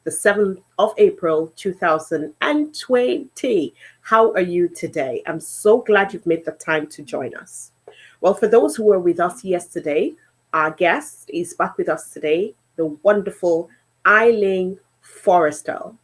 the 7th of April, 2020. How are you today? I'm so glad you've made the time to join us. Well, for those who were with us yesterday, our guest is back with us today, the wonderful Eileen Forrestal.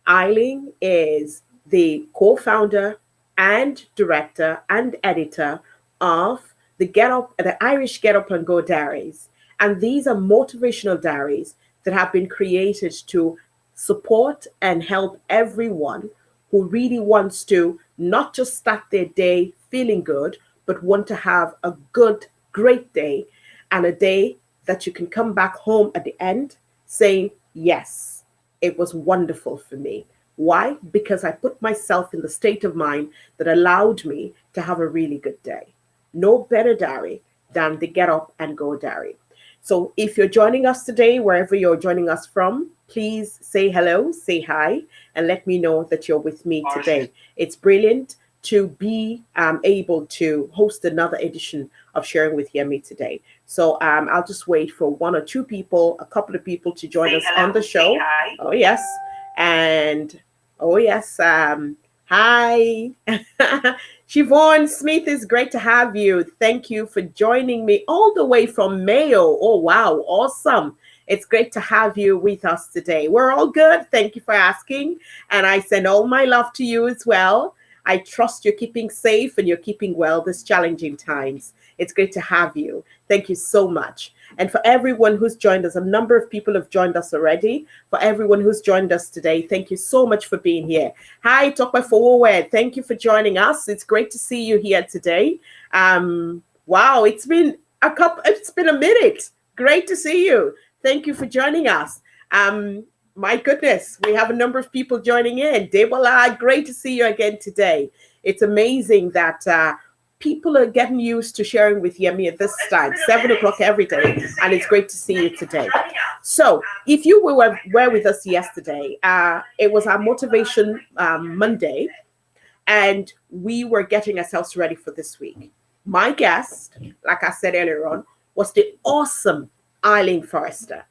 Eileen is the co-founder and director and editor of the Irish Get Up and Go diaries. And these are motivational diaries that have been created to support and help everyone who really wants to not just start their day feeling good, but want to have a good, great day, and a day that you can come back home at the end saying, yes, it was wonderful for me. Why? Because I put myself in the state of mind that allowed me to have a really good day. No better diary than the Get Up and Go diary. So if you're joining us today, wherever you're joining us from, please say hello, say hi, and let me know that you're with me today. It's brilliant to be able to host another edition of Sharing with Yemi today. So I'll just wait for one or two people, a couple of people to join us on the show. Oh, yes. And, oh, yes. Hi. Siobhan Smith, is great to have you. Thank you for joining me all the way from Mayo. Oh, wow. Awesome. It's great to have you with us today. We're all good. Thank you for asking. And I send all my love to you as well. I trust you're keeping safe and you're keeping well this challenging times. It's great to have you. Thank you so much. And for everyone who's joined us, a number of people have joined us already. For everyone who's joined us today, thank you so much for being here. Hi, Tokwe Forward. Thank you for joining us. It's great to see you here today. Wow, it's been a minute. Great to see you. Thank you for joining us. My goodness, we have a number of people joining in. Debola, great to see you again today. It's amazing that people are getting used to sharing with Yemi at this time, 7 o'clock every day, and it's great to see you today. So if you were with us yesterday, it was our Motivation Monday, and we were getting ourselves ready for this week. My guest, like I said earlier on, was the awesome Eileen Forrestal.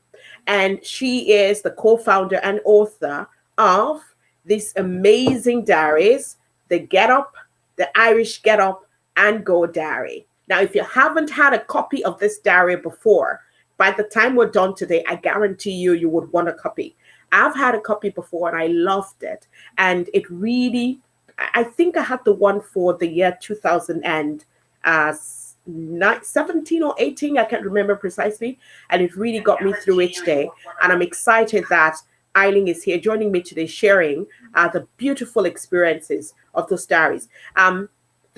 And she is the co-founder and author of these amazing diaries, the Get Up, the Irish Get Up and Go diary. Now, if you haven't had a copy of this diary before, by the time we're done today, I guarantee you would want a copy. I've had a copy before and I loved it. And it really, I think I had the one for the year 2017 or 18, I can't remember precisely. And it really got me through each day. And I'm excited that Eileen is here joining me today, sharing the beautiful experiences of those diaries. The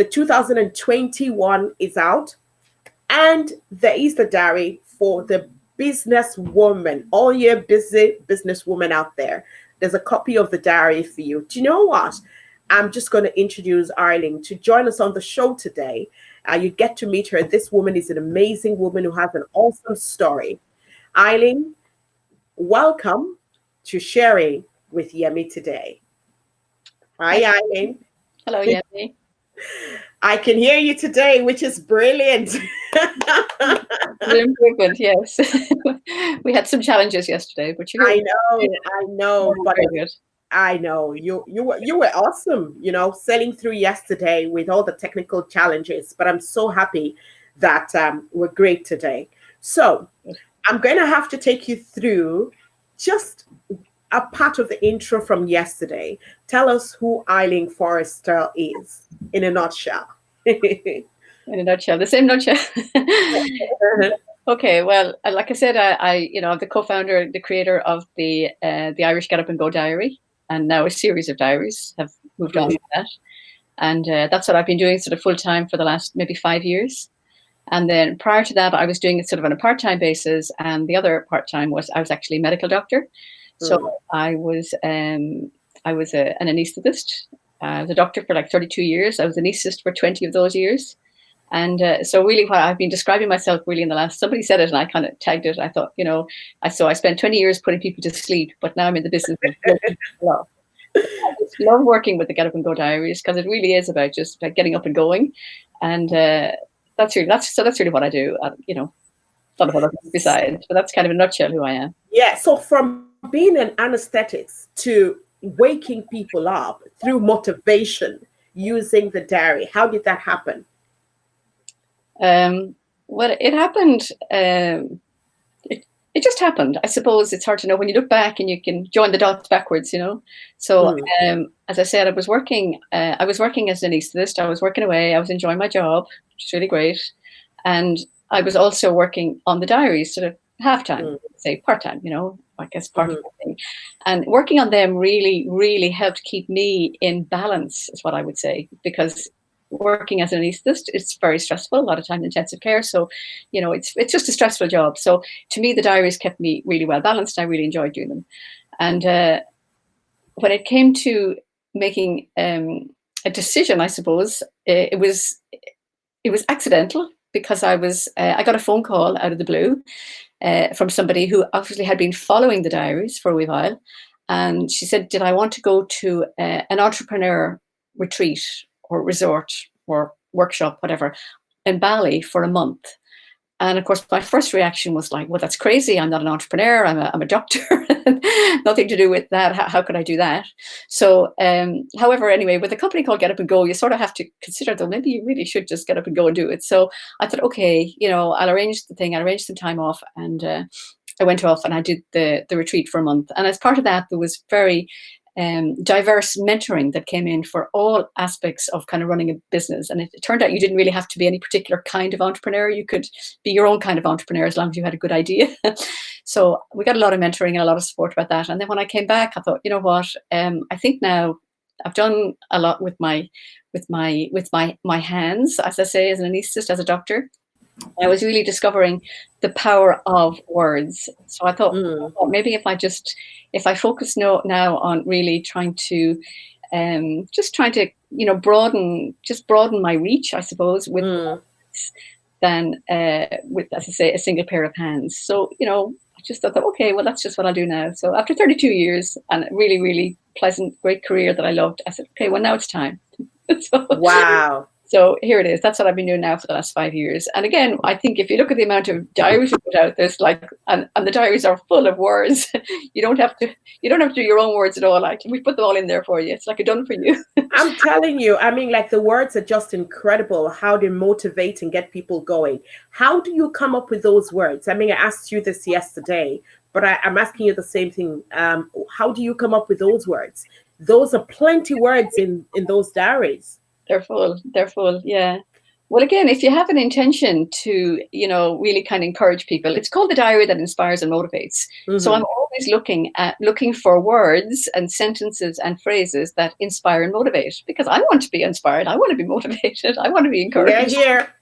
2021 is out, and there is the diary for the businesswoman, all your busy businesswoman out there. There's a copy of the diary for you. Do you know what? I'm just going to introduce Eileen to join us on the show today. You get to meet her. This woman is an amazing woman who has an awesome story. Eileen, welcome to Sharing with Yemi today. Hi, Eileen. Hello, Yemi. I can hear you today, which is brilliant. Improvement, yes. We had some challenges yesterday, but I know, but good. I know you were awesome, sailing through yesterday with all the technical challenges, but I'm so happy that we're great today. So I'm going to have to take you through just a part of the intro from yesterday. Tell us who Eileen Forrestal is in a nutshell. In a nutshell, the same nutshell. Okay, well, like I said, I'm the co-founder, the creator of the Irish Get Up and Go diary, and now a series of diaries have moved on from that. And that's what I've been doing sort of full time for the last maybe 5 years. And then prior to that, I was doing it sort of on a part-time basis, and the other part-time was I was actually a medical doctor. So I was an anaesthetist. I was a doctor for like 32 years. I was an anesthetist for 20 of those years. And so really what I've been describing myself really in the last, somebody said it and I kind of tagged it. I thought, I spent 20 years putting people to sleep, but now I'm in the business of love. I just love working with the Get Up and Go diaries because it really is about just like getting up and going. And that's really what I do. Not a whole lot besides, but that's kind of a nutshell who I am. Yeah. So from being an anesthetist to waking people up through motivation using the diary, how did that happen? Well, it happened. It just happened. I suppose it's hard to know when you look back and you can join the dots backwards, you know. So, as I said, I was working as an anaesthetist. I was working away. I was enjoying my job, which is really great, and I was also working on the diaries, sort of half time, say part time, you know. I guess part of the thing, and working on them really, really helped keep me in balance, is what I would say, because working as an anaesthetist, it's very stressful, a lot of time in intensive care. So, you know, it's just a stressful job. So to me, the diaries kept me really well balanced. I really enjoyed doing them. And when it came to making a decision, I suppose, it was accidental, because I got a phone call out of the blue from somebody who obviously had been following the diaries for a wee while. And she said, did I want to go to an entrepreneur retreat or resort or workshop, whatever, in Bali for a month? And of course, my first reaction was like, well, that's crazy. I'm not an entrepreneur. I'm a doctor. Nothing to do with that. How could I do that? So, however, anyway, with a company called Get Up and Go, you sort of have to consider, though, maybe you really should just get up and go and do it. So I thought, okay, you know, I'll arrange the thing. I arranged some time off, and I went off and I did the retreat for a month. And as part of that, there was very diverse mentoring that came in for all aspects of kind of running a business. And it turned out you didn't really have to be any particular kind of entrepreneur. You could be your own kind of entrepreneur as long as you had a good idea. So we got a lot of mentoring and a lot of support about that. And then when I came back, I thought, you know what, I think now I've done a lot with my hands, as I say, as an anaesthetist, as a doctor. I was really discovering the power of words. So I thought, maybe if I focus now on really trying to, you know, broaden my reach, I suppose, with words, than with, as I say, a single pair of hands. So, you know, I just thought that, okay, well, that's just what I'll do now. So after 32 years and a really, really pleasant, great career that I loved, I said, okay, well, now it's time. So, wow. So here it is. That's what I've been doing now for the last 5 years. And again, I think if you look at the amount of diaries we put out, there's like, and the diaries are full of words. You don't have to do your own words at all. Like, we put them all in there for you. It's like a done for you. I'm telling you, I mean, like, the words are just incredible, how they motivate and get people going. How do you come up with those words? I mean, I asked you this yesterday, but I'm asking you the same thing. How do you come up with those words? Those are plenty words in those diaries. They're full, yeah. Well, again, if you have an intention to, you know, really kind of encourage people, it's called the diary that inspires and motivates. So I'm always looking for words and sentences and phrases that inspire and motivate, because I want to be inspired. I want to be motivated. I want to be encouraged. Here.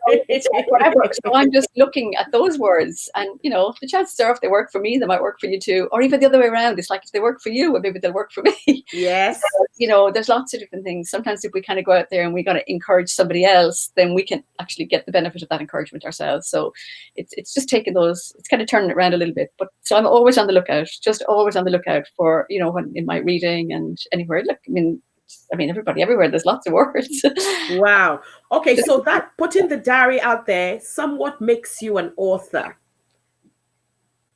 It's whatever. So I'm just looking at those words, and, you know, the chances are if they work for me, they might work for you too, or even the other way around. It's like, if they work for you, well, maybe they'll work for me. Yes. So, you know, there's lots of different things. Sometimes if we kind of go out there and we got to encourage somebody else, then we can actually get the benefit of that encouragement ourselves. So it's just taking those, it's kind of turning it around a little bit. But so I'm always on the lookout, just always on the lookout for, you know, when in my reading and anywhere. Look, I mean, everybody, everywhere, there's lots of words. Wow. Okay, so that putting the diary out there somewhat makes you an author,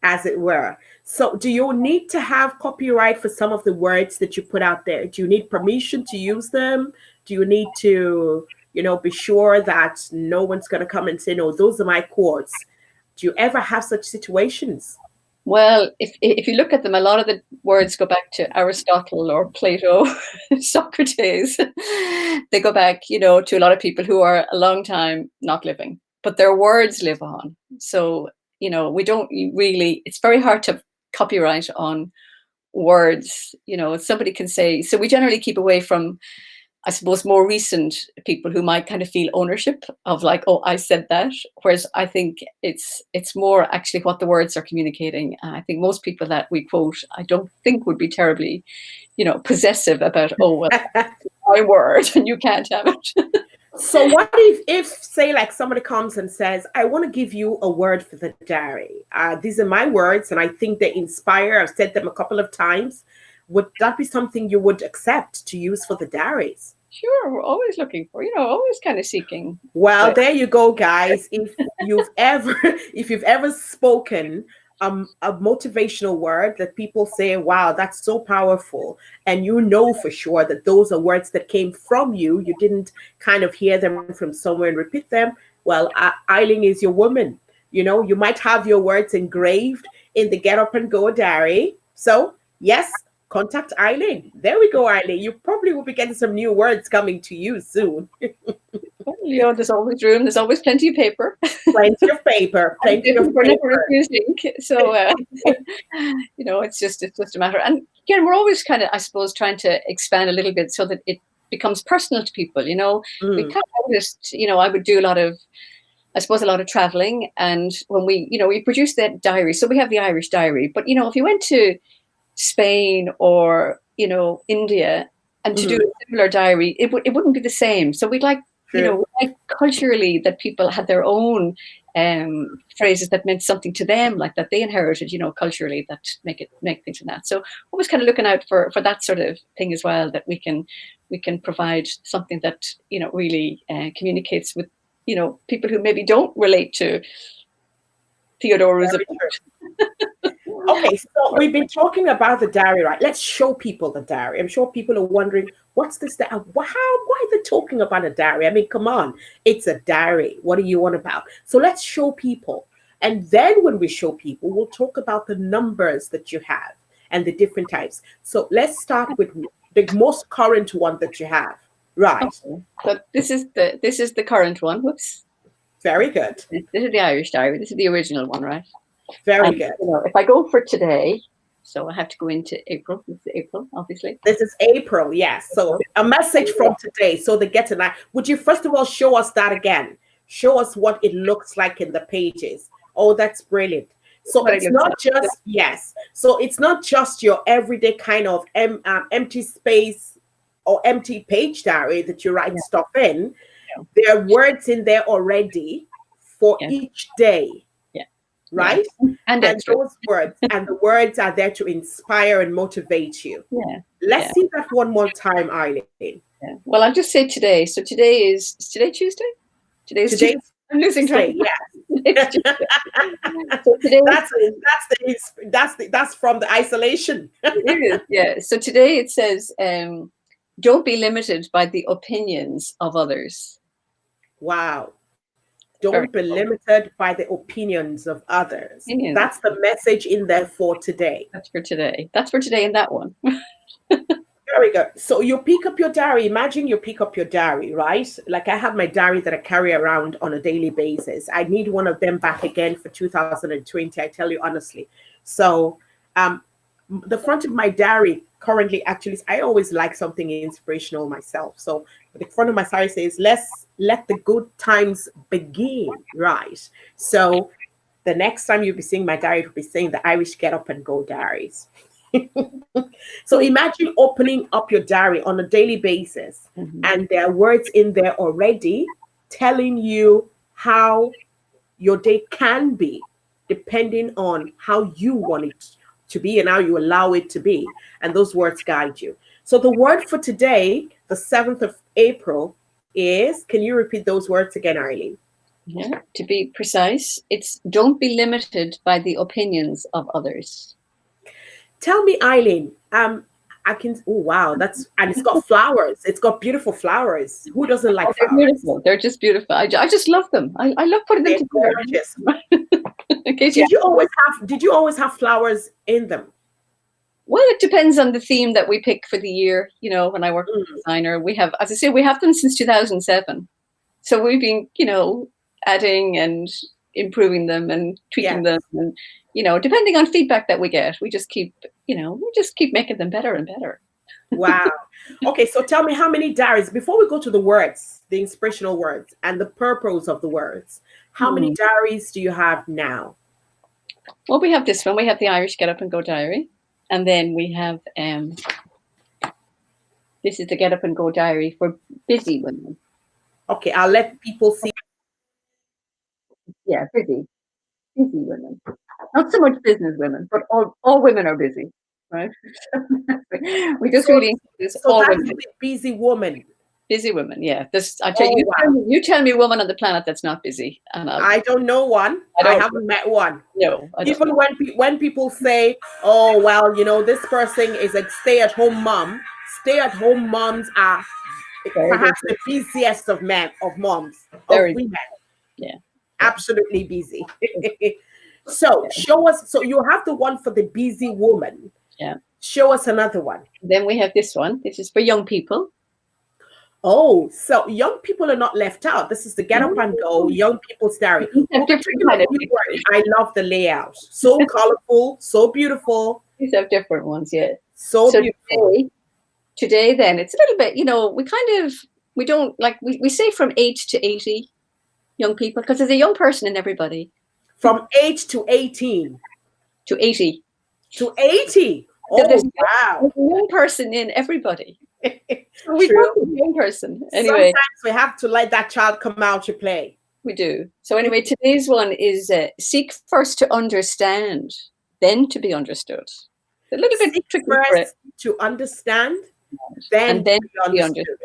as it were. So do you need to have copyright for some of the words that you put out there? Do you need permission to use them? Do you need to, you know, be sure that no one's going to come and say, no, those are my quotes? Do you ever have such situations? Well, if you look at them, a lot of the words go back to Aristotle or Plato, Socrates. They go back, you know, to a lot of people who are a long time not living, but their words live on. So, you know, we don't really, it's very hard to copyright on words. You know, somebody can say, so we generally keep away from, I suppose, more recent people who might kind of feel ownership of, like, oh, I said that. Whereas I think it's more actually what the words are communicating. And I think most people that we quote, I don't think would be terribly, you know, possessive about, oh, well, that's my word and you can't have it. So what if say, like, somebody comes and says, I want to give you a word for the diary. These are my words and I think they inspire. I've said them a couple of times. Would that be something you would accept to use for the diaries? Sure, we're always looking for, you know, always kind of seeking. Well, there you go, guys. If you've ever spoken a motivational word that people say, wow, that's so powerful. And you know for sure that those are words that came from you. You didn't kind of hear them from somewhere and repeat them. Well, Eileen is your woman. You know, you might have your words engraved in the Get Up and Go diary. So, yes, contact Eileen. There we go, Eileen. You probably will be getting some new words coming to you soon. You know, there's always room. There's always plenty of paper. Plenty of paper. Plenty of We're never paper. refusing. So, you know, it's just a matter. And again, we're always kind of, I suppose, trying to expand a little bit so that it becomes personal to people. You know, we kind of noticed, you know, I would do a lot of traveling, and when we produce that diary, so we have the Irish diary, but you know, if you went to Spain or, you know, India and to do a similar diary, it wouldn't be the same. So we'd like, you know, like culturally that people had their own phrases that meant something to them, like that they inherited, you know, culturally, that make things in that. So always kind of looking out for that sort of thing as well, that we can provide something that, you know, really communicates with, you know, people who maybe don't relate to Theodore Roosevelt. Okay, so we've been talking about the diary, right? Let's show people the diary. I'm sure people are wondering, what's this? Why are they talking about a diary? I mean, come on, it's a diary. What are you on about? So let's show people. And then when we show people, we'll talk about the numbers that you have and the different types. So let's start with the most current one that you have. Right. Okay. So this is the current one. Whoops. Very good. This is the Irish diary. This is the original one, right? Very good. You know, if I go for today, so I have to go into April. This is April, obviously. This is April, yes. So a message from today. So they get tonight. Would you first of all show us that again? Show us what it looks like in the pages. Oh, that's brilliant. So it's not just, yes. So it's not just your everyday kind of empty space or empty page diary that you write stuff in. Yeah. There are words in there already for each day. Right? Yeah. And those words, and the words are there to inspire and motivate you. Yeah. Let's see that one more time, Eileen. Yeah. Well, I'll just say today. So today is today Tuesday? Today's Tuesday. I'm losing track. Yeah. So today that's from the isolation. It is, yeah. So today it says, don't be limited by the opinions of others. Wow. Don't be limited by the opinions of others. That's the message in there for today. That's for today. That's for today in that one. Very good. So you pick up your diary. Imagine you pick up your diary, right? Like I have my diary that I carry around on a daily basis. I need one of them back again for 2020, I tell you honestly. So the front of my diary currently, actually, I always like something inspirational myself. So the front of my diary says, let the good times begin, right? So the next time you'll be seeing my diary, you'll be saying the Irish Get Up and Go diaries. So imagine opening up your diary on a daily basis, and there are words in there already telling you how your day can be, depending on how you want it to be and how you allow it to be. And those words guide you. So the word for today, the 7th of April, is, can you repeat those words again, Eileen? Yeah, to be precise, it's don't be limited by the opinions of others. Tell me, Eileen, oh wow, and it's got flowers. It's got beautiful flowers. Who doesn't like flowers? They're beautiful. They're just beautiful. I just love them. I love putting them together. Gorgeous. Did you always have flowers in them? Well, it depends on the theme that we pick for the year. You know, when I work with a designer, we have, as I say, we have them since 2007. So we've been, you know, adding and improving them and tweaking them, and you know, depending on feedback that we get, we just keep making them better and better. Wow. Okay, so tell me, how many diaries, before we go to the words, the inspirational words and the purpose of the words, how many diaries do you have now? Well, we have this one. We have the Irish Get Up and Go diary, and then we have this is the Get Up and Go diary for busy women. Okay, I'll let people see. Yeah, busy women. Not so much business women, but all women are busy, right? We just really so all that's women. The busy woman. Busy women, yeah. You tell me a woman on the planet that's not busy. And I don't know one. I haven't met one. No. Even when people say, oh, well, this person is a stay-at-home mom. Stay-at-home moms are perhaps the busiest of moms, of women. Yeah. Absolutely busy. So show us. So you have the one for the busy woman. Yeah. Show us another one. Then we have this one. This is for young people. Oh, so young people are not left out. This is the Get Up and Go Young People's Diary. I love the layout. So colorful, so beautiful. These have different ones, yeah. So beautiful. Today, then, it's a little bit, we don't we say from 8 to 80 young people, because there's a young person in everybody. From 8 to 18. To 80. To 80. Oh, there's wow. There's a young person in everybody. We got a young person. Anyway, sometimes we have to let that child come out to play. We do. So anyway, today's one is seek first to understand, then to be understood. It's a little bit tricky first to understand, then to be understood.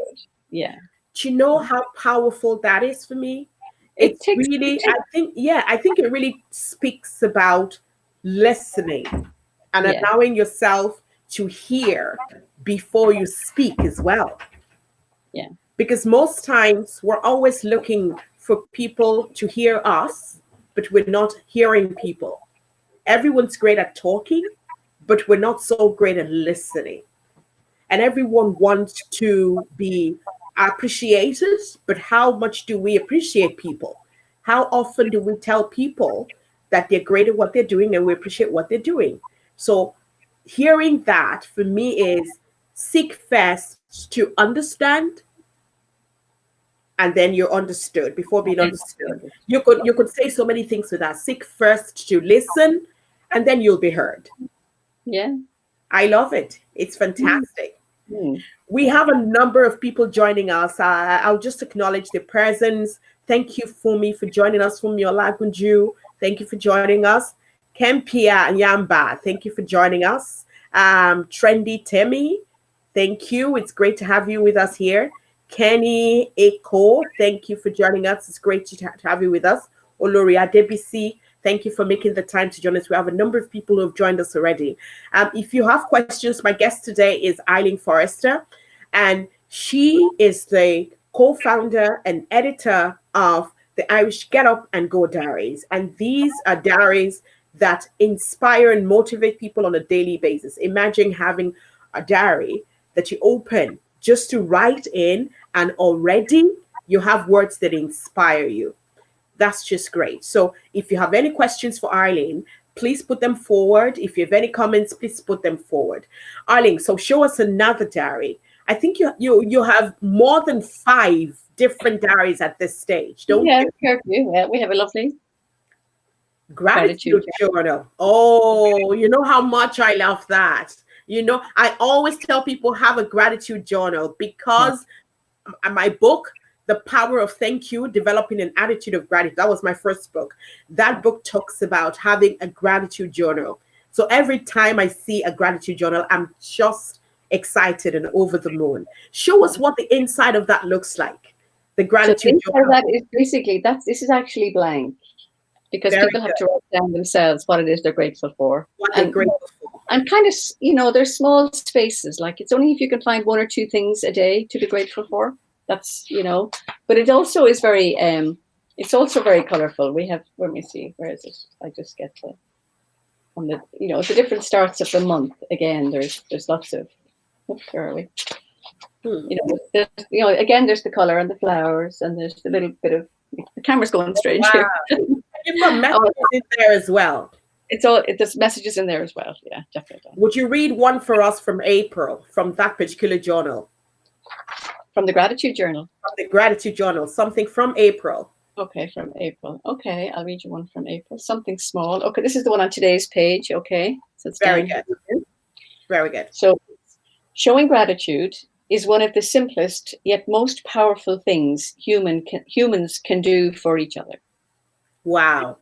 Yeah. Do you know how powerful that is for me? It's really, I think it really speaks about listening and allowing yourself to hear before you speak as well. Yeah. Because most times we're always looking for people to hear us, but we're not hearing people. Everyone's great at talking, but we're not so great at listening. And everyone wants to be appreciated, but how much do we appreciate people? How often do we tell people that they're great at what they're doing and we appreciate what they're doing? So hearing that for me is seek first to understand, and then you're understood before being understood. You could say so many things with that. Seek first to listen, and then you'll be heard. Yeah. I love it. It's fantastic. We have a number of people joining us. I'll just acknowledge their presence. Thank you, Fumi, for joining us. Fumi Olagunju, thank you for joining us. Kempia Yamba, thank you for joining us. Trendy Temi, thank you. It's great to have you with us here. Kenny Eko, thank you for joining us. It's great to have you with us. Oloria Debisi, thank you for making the time to join us. We have a number of people who have joined us already. If you have questions, my guest today is Eileen Forrestal, and she is the co-founder and editor of the Irish Get Up and Go diaries. And these are diaries that inspire and motivate people on a daily basis. Imagine having a diary that you open just to write in, and already you have words that inspire you. That's just great. So if you have any questions for Eileen, please put them forward. If you have any comments, please put them forward. Eileen, so show us another diary. I think you have more than 5 different diaries at this stage, don't you? Yeah, we have a lovely gratitude journal. Oh, you know how much I love that. I always tell people have a gratitude journal, because my book, The Power of Thank You, Developing an Attitude of Gratitude, that was my first book. That book talks about having a gratitude journal. So every time I see a gratitude journal, I'm just excited and over the moon. Show us what the inside of that looks like. The gratitude journal. That is basically, this is actually blank, because people have to write down themselves what it is they're grateful for. What they're grateful for. And kind of, there's small spaces. Like, it's only if you can find 1 or 2 things a day to be grateful for. That's, but it also is very, it's also very colorful. We have, let me see, where is it? I just get the, on the, the different starts of the month. Again, there's lots of, where are we? Again, there's the color and the flowers, and there's the little bit of, the camera's going strange here. You've got messages in there as well. There's messages in there as well. Yeah, definitely. Would you read one for us from April, from that particular journal? From the gratitude journal? From the gratitude journal, something from April. Okay, from April. Okay, I'll read you one from April. Something small. Okay, this is the one on today's page. Okay, so it's very good. Very good. So, showing gratitude is one of the simplest yet most powerful things humans can do for each other. Wow.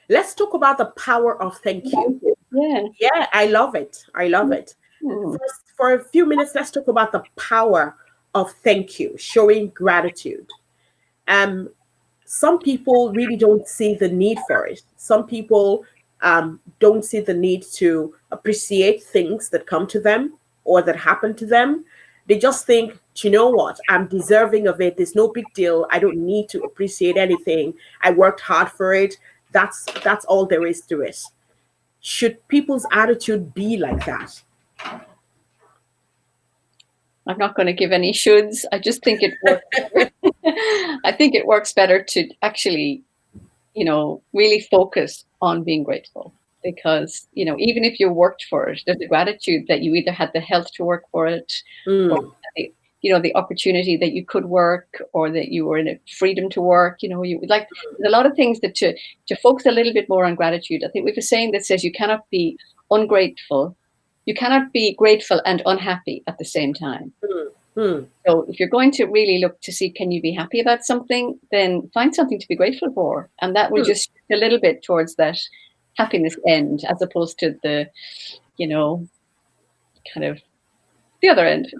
Let's talk about the power of thank you. Yeah, I love it. I love it. First, for a few minutes, let's talk about the power of thank you, showing gratitude. Some people really don't see the need for it. Some people don't see the need to appreciate things that come to them or that happen to them. They just think, "Do you know what? I'm deserving of it. There's no big deal. I don't need to appreciate anything. I worked hard for it. That's all there is to it." Should people's attitude be like that? I'm not going to give any shoulds. I just think it works. I think it works better to actually, really focus on being grateful, because, even if you worked for it, there's a gratitude that you either had the health to work for it, or the opportunity that you could work, or that you were in a freedom to work. You like, there's a lot of things that to focus a little bit more on gratitude. I think we have a saying that says you cannot be ungrateful. You cannot be grateful and unhappy at the same time. So if you're going to really look to see, can you be happy about something, then find something to be grateful for. And that will just shift a little bit towards that happiness end, as opposed to the, kind of the other end.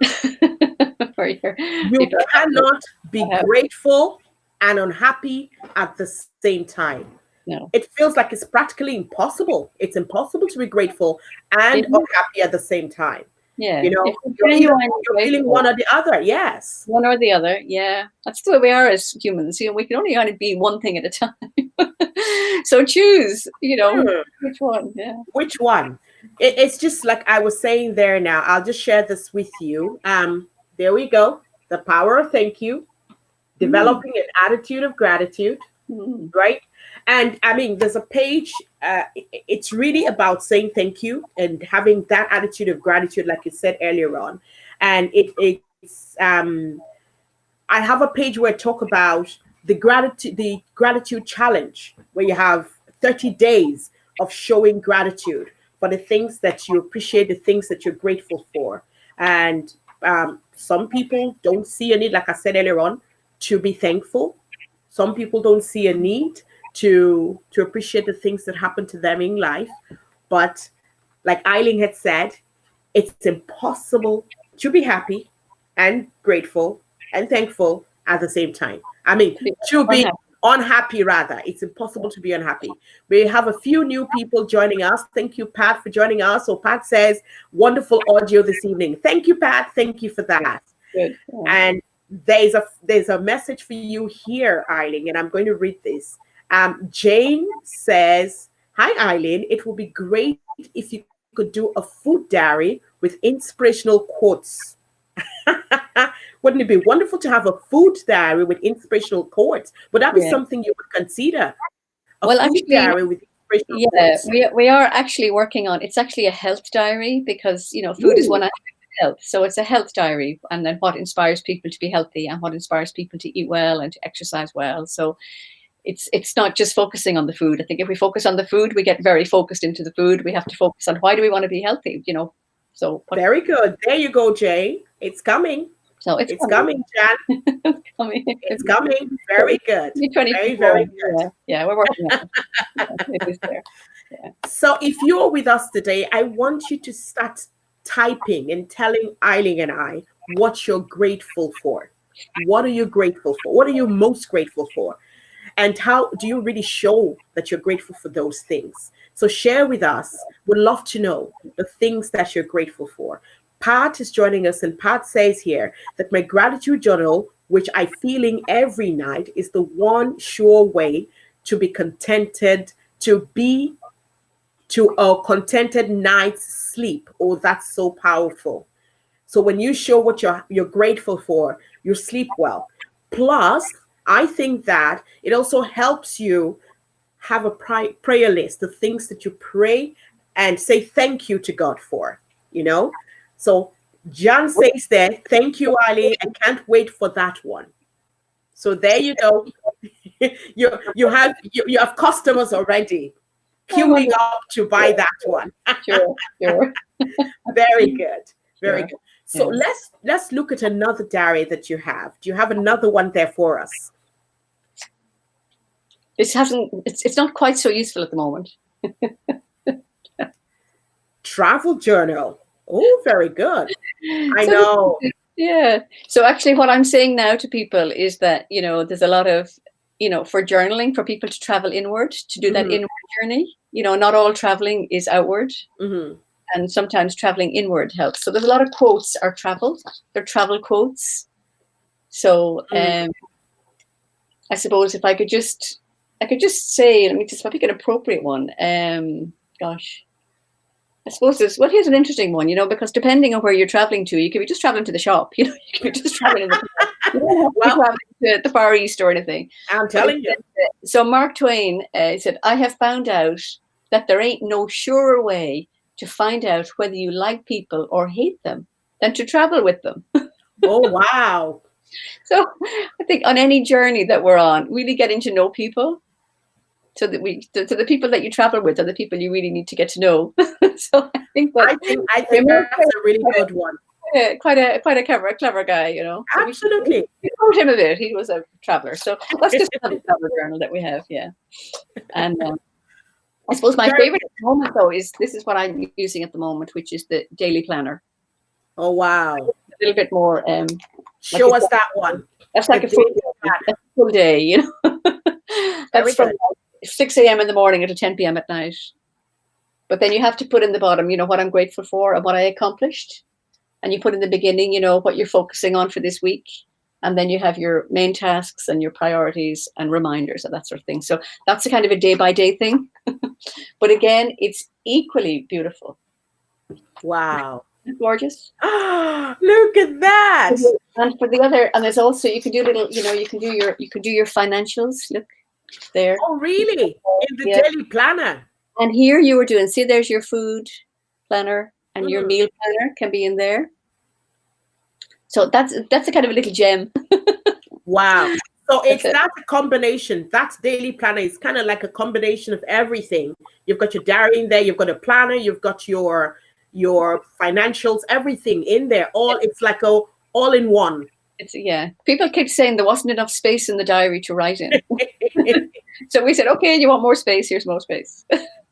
You cannot be grateful and unhappy at the same time. No. It feels like it's practically impossible. It's impossible to be grateful and unhappy at the same time. Yeah. You're feeling one or the other. Yes. One or the other. Yeah. That's the way we are as humans. We can only kind of be one thing at a time. So choose, which one. Yeah. Which one? It's just like I was saying there now. I'll just share this with you. There we go. The power of thank you. Developing an attitude of gratitude. Right? And I mean, there's a page, it's really about saying thank you and having that attitude of gratitude, like you said earlier on. And it's I have a page where I talk about the gratitude challenge, where you have 30 days of showing gratitude for the things that you appreciate, the things that you're grateful for. And some people don't see a need, like I said earlier on, to be thankful. Some people don't see a need to appreciate the things that happen to them in life. But like Eileen had said, it's impossible to be happy and grateful and thankful at the same time. I mean, to be unhappy rather. It's impossible to be unhappy. We have a few new people joining us. Thank you, Pat, for joining us. So Pat says, wonderful audio this evening. Thank you, Pat. Thank you for that. Good. And there's a message for you here, Eileen, and I'm going to read this. Jane says, "Hi, Eileen. It would be great if you could do a food diary with inspirational quotes." Wouldn't it be wonderful to have a food diary with inspirational quotes? Would that be something you would consider? Food diary with inspirational quotes? we are actually working on. It's actually a health diary, because food is one aspect of health. So it's a health diary, and then what inspires people to be healthy and what inspires people to eat well and to exercise well. So it's not just focusing on the food. I think if we focus on the food, we get very focused into the food. We have to focus on, why do we want to be healthy? So very good. There you go, Jay. It's coming. So it's coming, Jan. It's coming. Very good. Very, very good. Yeah, we're working on it. It is there. Yeah. So if you're with us today, I want you to start typing and telling Eileen and I what you're grateful for. What are you grateful for? What are you most grateful for? And how do you really show that you're grateful for those things? So share with us. We'd love to know the things that you're grateful for. Pat is joining us, and Pat says here that my gratitude journal, which I feeling every night, is the one sure way to be contented, to a contented night's sleep. Oh, that's so powerful. So when you show what you're grateful for, you sleep well. Plus, I think that it also helps you have a prayer list, the things that you pray and say thank you to God for, So John says there, thank you, Ali. I can't wait for that one. So there you go. you have customers already queuing up to buy that one. Sure. Very good. Very good. So let's look at another diary that you have. Do you have another one there for us? It's not quite so useful at the moment. Travel journal. Oh, very good. I know. Yeah. So actually what I'm saying now to people is that, there's a lot of, for journaling, for people to travel inward, to do that inward journey. Not all traveling is outward. And sometimes traveling inward helps. So there's a lot of quotes are travel. They're travel quotes. So I suppose if I could just say, let me just pick an appropriate one. Gosh. I suppose here's an interesting one, because depending on where you're traveling to, you could be just traveling to the shop, you could be just traveling you don't have to be traveling to the Far East or anything. I'm telling you. So Mark Twain said, I have found out that there ain't no surer way to find out whether you like people or hate them than to travel with them. Oh, wow. So I think on any journey that we're on, really getting to know people. So that the people that you travel with are the people you really need to get to know. So I think that's a really good one. Quite a clever guy, So Absolutely. we quote him a bit. He was a traveler. So that's just another travel journal that we have, yeah. And I suppose my favorite at the moment, though, is what I'm using at the moment, which is the daily planner. Oh, wow. A little bit more. Show us that one. That's like a full day, That's from 6 a.m. in the morning to 10 p.m. at night. But then you have to put in the bottom, what I'm grateful for and what I accomplished. And you put in the beginning, what you're focusing on for this week. And then you have your main tasks and your priorities and reminders and that sort of thing. So that's a kind of a day-by-day thing. But again, it's equally beautiful. Wow. Gorgeous. Look at that. And for the other, and there's also, you can do little, you can do your financials. Look there. Oh, really? In the daily planner. And here you were doing, see, there's your food planner and your meal planner can be in there. So that's a kind of a little gem. Wow. So that's a combination. That's daily planner. It's kind of like a combination of everything. You've got your diary in there. You've got a planner. You've got your financials, everything in there. It's like all in one. People keep saying there wasn't enough space in the diary to write in. So we said, okay, you want more space? Here's more space.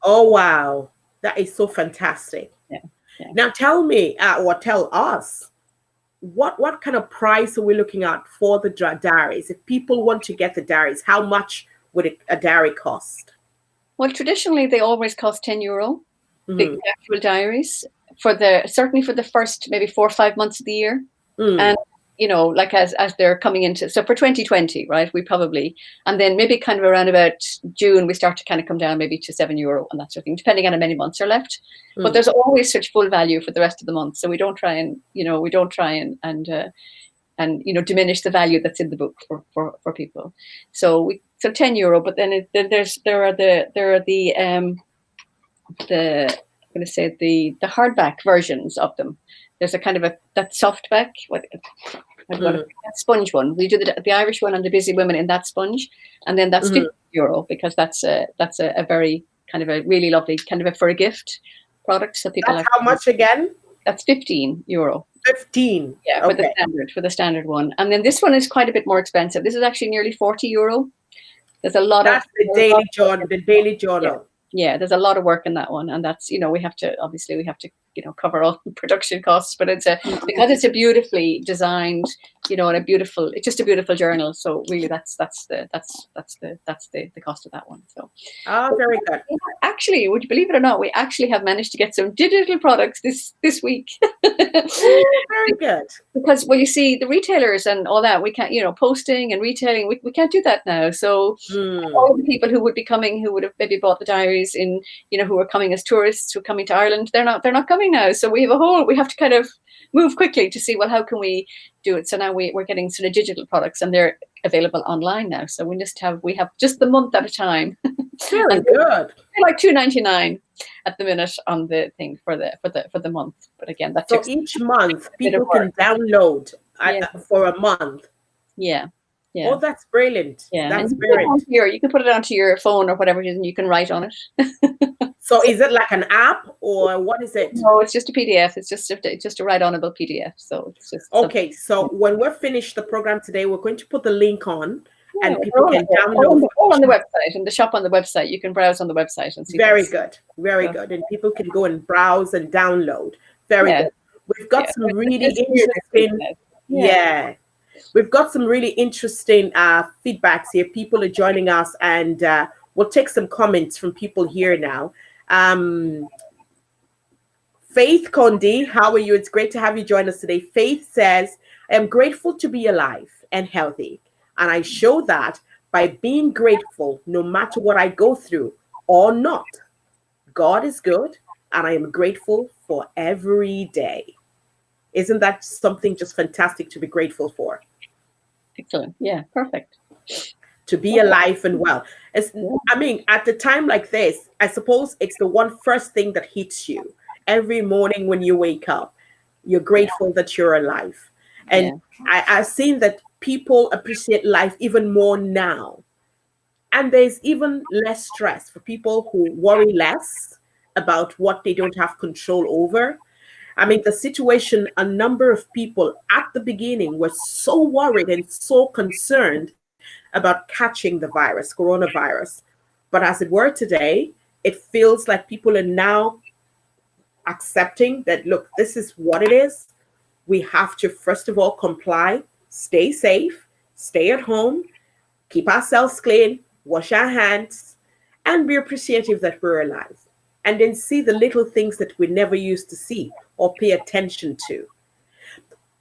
Oh, wow. That is so fantastic. Yeah. Now tell me, or tell us, what kind of price are we looking at for the diaries? If people want to get the diaries, how much would a diary cost? Well, traditionally, they always cost €10, the actual diaries, certainly for the first maybe 4 or 5 months of the year. And, like as they're coming into, so for 2020, right, we probably, and then maybe kind of around about June, we start to kind of come down maybe to €7 and that sort of thing, depending on how many months are left. But there's always such full value for the rest of the month. So we don't try and, diminish the value that's in the book for people. So €10, but then there are the hardback versions of them. There's a kind of that softback, that sponge one. We do the Irish one and the Busy Women in that sponge, and then that's €50 because that's a very kind of a really lovely kind of for a gift product. So people. That's how much again? That's €15. 15. Yeah, okay. for the standard one, and then this one is quite a bit more expensive. This is actually nearly €40. There's a lot. That's the daily journal. The daily journal. Yeah, there's a lot of work in that one, and that's we have to cover all the production costs, but it's because it's a beautifully designed, and it's just a beautiful journal. So really, that's the cost of that one. So very good. Actually, would you believe it or not, we actually have managed to get some digital products this week. Very good. Because you see the retailers and all that, we can't, posting and retailing, we can't do that now. So all the people who would be coming, who would have maybe bought the diaries in, who are coming as tourists, who are coming to Ireland, they're not coming now. So we have to kind of move quickly to see, well, how can we do it? So now we're getting sort of digital products, and they're available online now. So we have just the month at a time. Very good. Like $2.99 at the minute on the thing for the month. But again, that's so each month people can download for a month. Yeah. Yeah. Oh, that's brilliant. Yeah, that's brilliant. You can put it onto your phone or whatever it is, and you can write on it. So is it like an app, or what is it? No, it's just a PDF. It's just a write-onable PDF. So it's just okay. So when we're finished the program today, we're going to put the link on, and people can download all on the website, and the shop on the website. You can browse on the website and see. Very good, and people can go and browse and download. Very good. We've got some really interesting. Yeah. We've got some really interesting feedbacks here. People are joining us, and we'll take some comments from people here now. Faith Condi, how are you? It's great to have you join us today. Faith says, I am grateful to be alive and healthy, and I show that by being grateful no matter what I go through or not. God is good, and I am grateful for every day. Isn't that something just fantastic to be grateful for? Excellent. Yeah, perfect. To be alive and well. I mean, at a time like this, I suppose it's the one first thing that hits you every morning when you wake up. You're grateful that you're alive. And I've seen that people appreciate life even more now. And there's even less stress for people who worry less about what they don't have control over. I mean, the situation, a number of people at the beginning were so worried and so concerned about catching the virus, coronavirus. But as it were today, it feels like people are now accepting that, look, this is what it is. We have to, first of all, comply, stay safe, stay at home, keep ourselves clean, wash our hands, and be appreciative that we're alive. And then see the little things that we never used to see or pay attention to.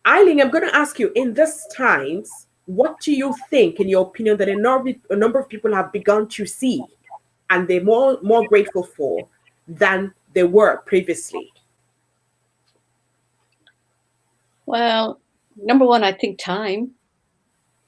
Eileen, I'm going to ask you, in these times, what do you think, in your opinion, that a number of people have begun to see and they're more grateful for than they were previously? Well, number one, I think time.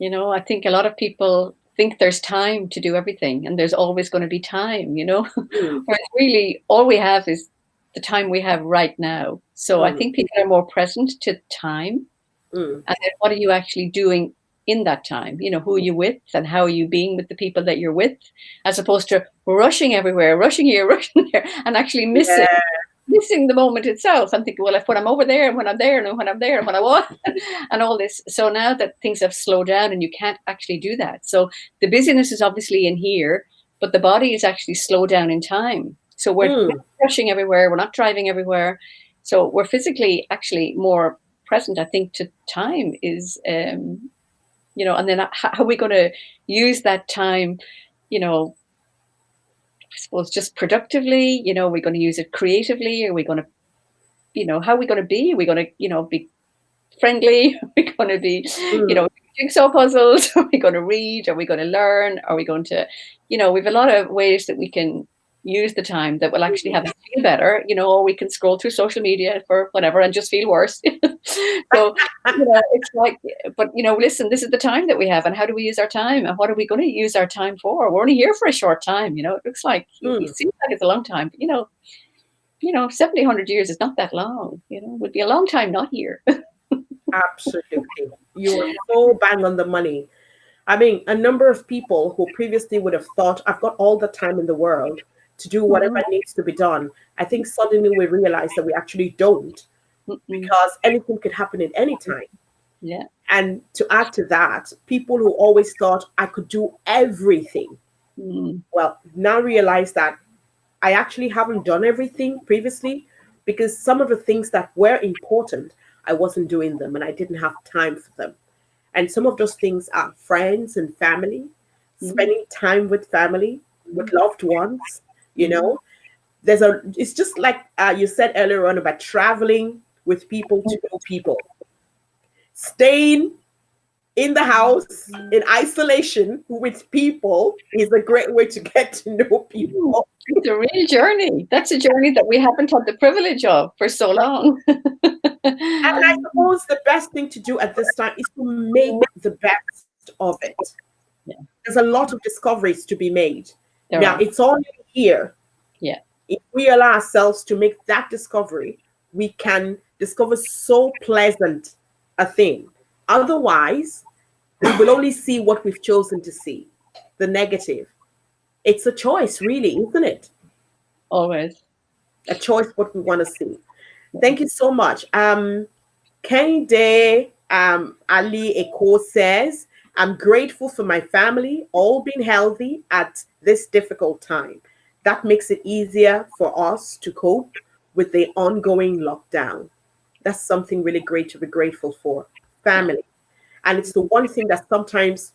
I think a lot of people think there's time to do everything and there's always going to be time, Whereas really all we have is the time we have right now. So I think people are more present to time. And then what are you actually doing in that time? Who are you with and how are you being with the people that you're with, as opposed to rushing everywhere, rushing here, rushing there, and actually missing the moment itself. I'm thinking, well, if when I'm over there and when I'm there and when I'm there and when I want and all this. So now that things have slowed down and you can't actually do that. So the busyness is obviously in here, but the body is actually slowed down in time. So we're not rushing everywhere. We're not driving everywhere. So we're physically actually more present, I think, to time is, and then how are we going to use that time, I suppose just productively, are we going to use it creatively? Are we going to, how are we going to be? Are we going to, be friendly? Are we going to be, jigsaw puzzles? Are we going to read? Are we going to learn? Are we going to, we have a lot of ways that we can use the time that will actually have us feel better, or we can scroll through social media for whatever and just feel worse. So, it's like, but, listen, this is the time that we have, and how do we use our time, and what are we going to use our time for? We're only here for a short time, it looks like, it seems like it's a long time, but, 70, 100 years is not that long, it would be a long time not here. Absolutely. You are so bang on the money. I mean, a number of people who previously would have thought, I've got all the time in the world to do whatever needs to be done. I think suddenly we realize that we actually don't, because anything could happen at any time. Yeah. And to add to that, people who always thought I could do everything, well, now realize that I actually haven't done everything previously, because some of the things that were important, I wasn't doing them and I didn't have time for them. And some of those things are friends and family, spending time with family, with loved ones, it's just like you said earlier on about traveling with people to know people. Staying in the house in isolation with people is a great way to get to know people. It's a real journey. That's a journey that we haven't had the privilege of for so long. And I suppose the best thing to do at this time is to make the best of it. Yeah. There's a lot of discoveries to be made. Now, it's all here. Yeah. If we allow ourselves to make that discovery, we can discover so pleasant a thing. Otherwise, we will only see what we've chosen to see, the negative. It's a choice, really, isn't it? Always. A choice what we want to see. Thank you so much. Kende Ali Eko says, I'm grateful for my family all being healthy at this difficult time. That makes it easier for us to cope with the ongoing lockdown. That's something really great to be grateful for. family. And it's the one thing that sometimes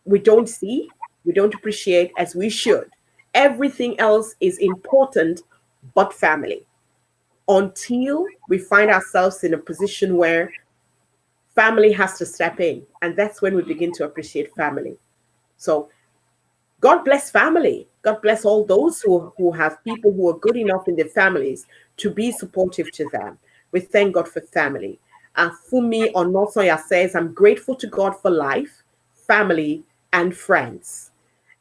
we don't see, we don't appreciate as we should. Everything else is important but family. Until we find ourselves in a position where family has to step in. And that's when we begin to appreciate family. So God bless family. God bless all those who have people who are good enough in their families to be supportive to them. We thank God for family. Fumi Onosoya says, I'm grateful to God for life, family, and friends.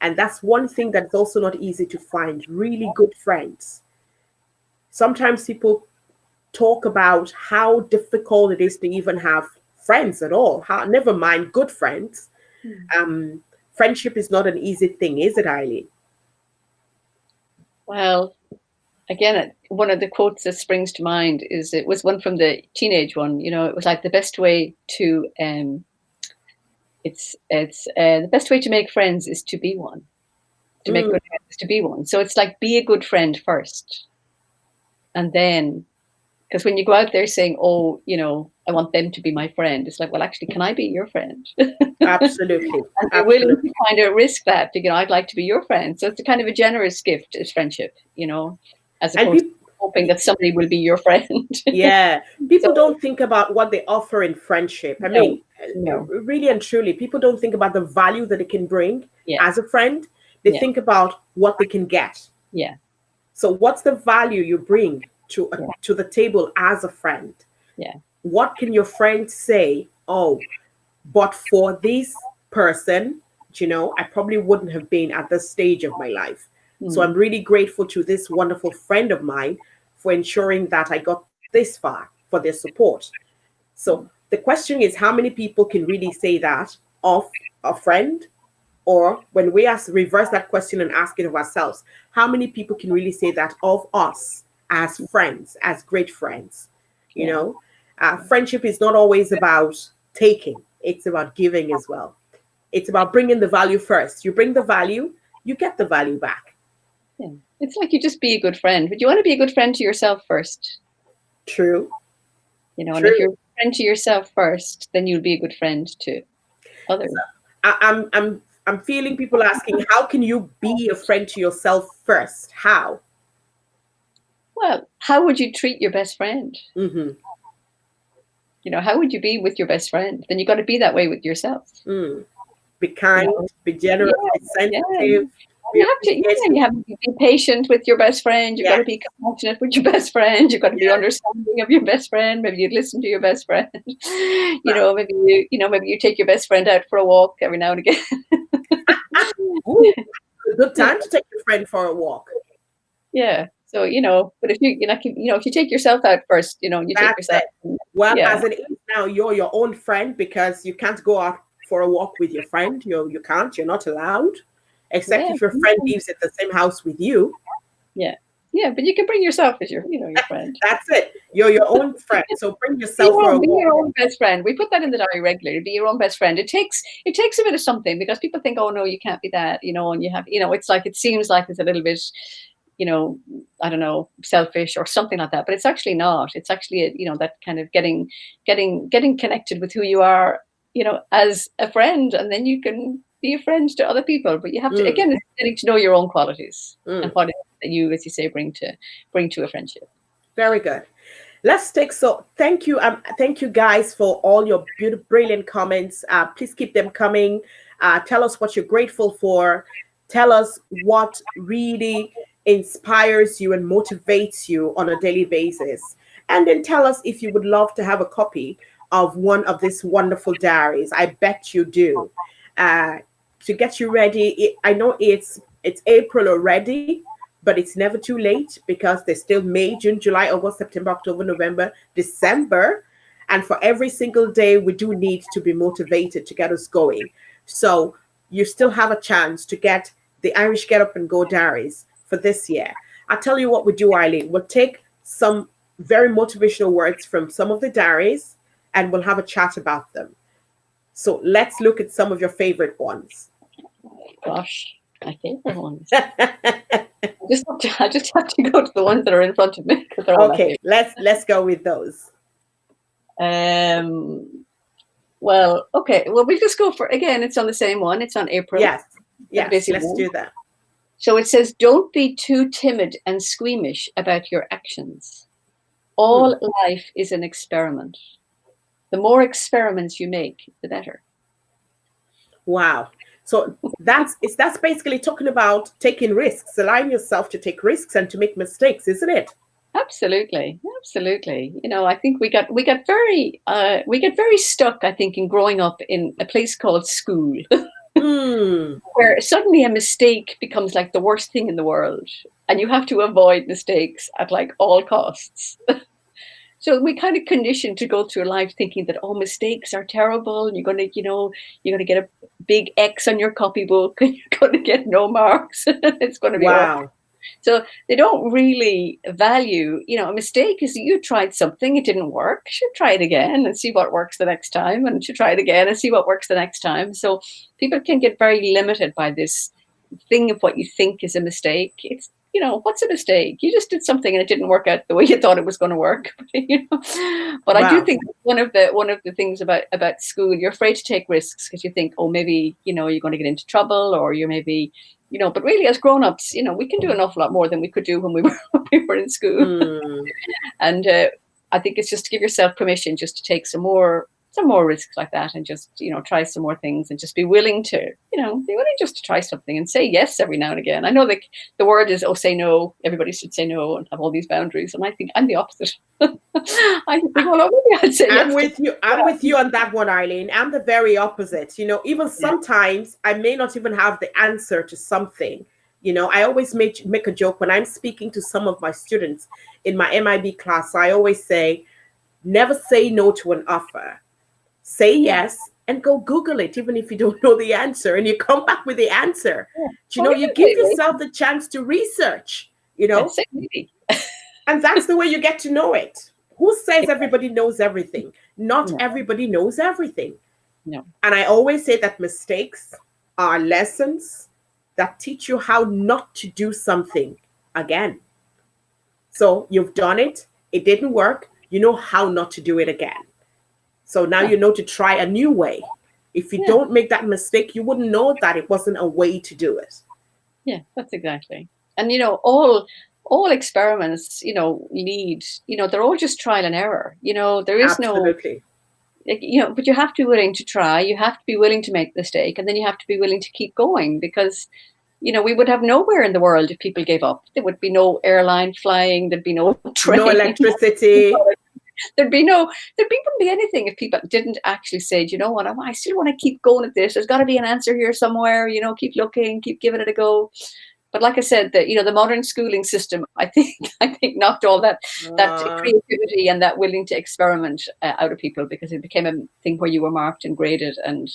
And that's one thing that's also not easy to find, really good friends. Sometimes people talk about how difficult it is to even have friends at all. Never mind good friends. Friendship is not an easy thing, is it, Eileen? Well, again, one of the quotes that springs to mind is, it was one from the teenage one. It was like the best way to the best way to make friends is to be one. To make good friends is to be one. So it's like, be a good friend first, and then, because when you go out there saying, oh, I want them to be my friend, it's like, well, actually, can I be your friend? Absolutely. And you're willing to kind of risk that, I'd like to be your friend. So it's a kind of a generous gift, is friendship, as opposed to hoping that somebody will be your friend. Yeah. People don't think about what they offer in friendship. I mean, really and truly, people don't think about the value that it can bring as a friend. They think about what they can get. Yeah. So what's the value you bring to the table as a friend? Yeah. What can your friend say? Oh, but for this person, I probably wouldn't have been at this stage of my life. So I'm really grateful to this wonderful friend of mine for ensuring that I got this far, for their support. So the question is, how many people can really say that of a friend? Or when we reverse that question and ask it of ourselves, how many people can really say that of us as friends, as great friends? Friendship is not always about taking. It's about giving as well. It's about bringing the value first. You bring the value, you get the value back. Yeah. It's like, you just be a good friend, but you want to be a good friend to yourself first. True. And if you're a friend to yourself first, then you'll be a good friend to others. So I'm feeling people asking, how can you be a friend to yourself first? How? Well, how would you treat your best friend? Mm-hmm. How would you be with your best friend? Then you got to be that way with yourself. Be kind, be generous, be sensitive. You have to be patient with your best friend. You've got to be compassionate with your best friend. You've got to be understanding of your best friend. Maybe you'd listen to your best friend. Maybe you take your best friend out for a walk every now and again. Ooh, a good time to take your friend for a walk. Yeah. So, but if if you take yourself out first, you take yourself. Well, as it is now, you're your own friend, because you can't go out for a walk with your friend. You can't. You're not allowed, except if your friend lives at the same house with you. Yeah. Yeah, but you can bring yourself as your friend. That's it. You're your own friend. So bring yourself for a walk. Be your own best friend. We put that in the diary regularly. Be your own best friend. It takes a bit of something, because people think, oh no, you can't be that, and you have, it's like, it seems like it's a little bit, I don't know, selfish or something like that. But it's actually not. It's actually, that kind of getting connected with who you are, as a friend, and then you can be a friend to other people. But you have to, again, it's getting to know your own qualities and what it is that you, as you say, bring to a friendship. Very good. Thank you guys for all your beautiful, brilliant comments. Please keep them coming. Tell us what you're grateful for. Tell us what really inspires you and motivates you on a daily basis. And then tell us if you would love to have a copy of one of these wonderful diaries. I bet you do. To get you ready, I know it's April already, but it's never too late, because there's still May, June, July, August, September, October, November, December. And for every single day, we do need to be motivated to get us going. So you still have a chance to get the Irish Get Up and Go diaries for this year. I'll tell you what we do, Eileen. We'll take some very motivational words from some of the diaries, and we'll have a chat about them. So let's look at some of your favorite ones. Gosh, my favorite ones. I just have to go to the ones that are in front of me, because they're all okay. Let's go with those. Well, okay. Well, we'll just go for, again, it's on the same one. It's on April. Yes. The Yes. busy Let's one. do that. So it says, don't be too timid and squeamish about your actions. All life is an experiment. The more experiments you make, the better. Wow. So that's basically talking about taking risks, allowing yourself to take risks and to make mistakes, isn't it? Absolutely, absolutely. You know, I think we get very stuck, I think, in growing up in a place called school, where suddenly a mistake becomes like the worst thing in the world, and you have to avoid mistakes at like all costs. So we kind of conditioned to go through life thinking that, oh, mistakes are terrible, and you're going to, you're going to get a big X on your copybook, and you're going to get no marks. It's going to be wow. So they don't really value, a mistake is you tried something, it didn't work. You should try it again and see what works the next time, and you should try it again and see what works the next time. So people can get very limited by this thing of what you think is a mistake. It's, what's a mistake? You just did something and it didn't work out the way you thought it was going to work. But I do think one of the things about school, you're afraid to take risks because you think, oh, maybe, you're going to get into trouble, or you maybe, but really as grown-ups, we can do an awful lot more than we could do when we were in school. And I think it's just to give yourself permission just to take some more risks like that, and just, try some more things, and just be willing to, just to try something and say yes every now and again. I know that the word is, oh, say no. Everybody should say no and have all these boundaries. And I think I'm the opposite. I think, well, maybe I'd say I'm with you. I'm with you on that one, Eileen. I'm the very opposite. Even sometimes I may not even have the answer to something. I always make a joke when I'm speaking to some of my students in my MIB class. I always say, never say no to an offer. Say yes and go Google it, even if you don't know the answer, and you come back with the answer. You give yourself the chance to research, and that's the way you get to know it. Who says everybody knows everything? Not everybody knows everything. No. And I always say that mistakes are lessons that teach you how not to do something again. So you've done it, it didn't work, you know how not to do it again. So now you know to try a new way. If you don't make that mistake, you wouldn't know that it wasn't a way to do it. Yeah, that's exactly. And, all experiments, lead, they're all just trial and error. There is Absolutely. but you have to be willing to try. You have to be willing to make the mistake, and then you have to be willing to keep going, because, we would have nowhere in the world if people gave up. There would be no airline flying. There'd be no train. No electricity. Wouldn't be anything if people didn't actually say, do you know what, I still want to keep going at this. There's got to be an answer here somewhere, keep looking, keep giving it a go. But like I said, the modern schooling system, I think knocked all that creativity and that willing to experiment out of people, because it became a thing where you were marked and graded. And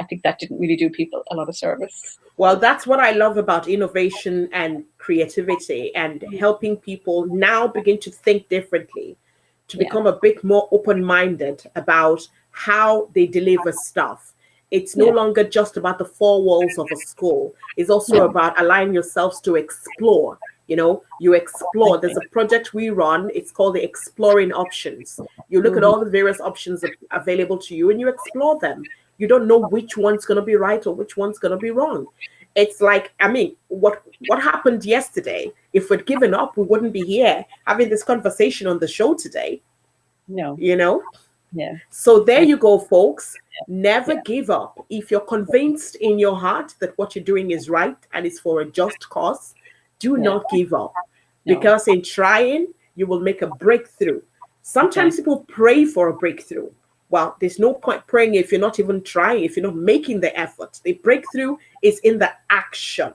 I think that didn't really do people a lot of service. Well, that's what I love about innovation and creativity, and helping people now begin to think differently, to become a bit more open-minded about how they deliver stuff. It's no longer just about the four walls of a school. It's also about allowing yourselves to explore. You explore. There's a project we run. It's called the Exploring Options. You look at all the various options available to you, and you explore them. You don't know which one's going to be right or which one's going to be wrong. It's like, what happened yesterday? If we'd given up, we wouldn't be here having this conversation on the show today. No. Yeah. So there you go, folks. Never give up. If you're convinced in your heart that what you're doing is right and it's for a just cause, do not give up. Because in trying, you will make a breakthrough. Sometimes people pray for a breakthrough. Well, there's no point praying if you're not even trying, if you're not making the effort. The breakthrough is in the action.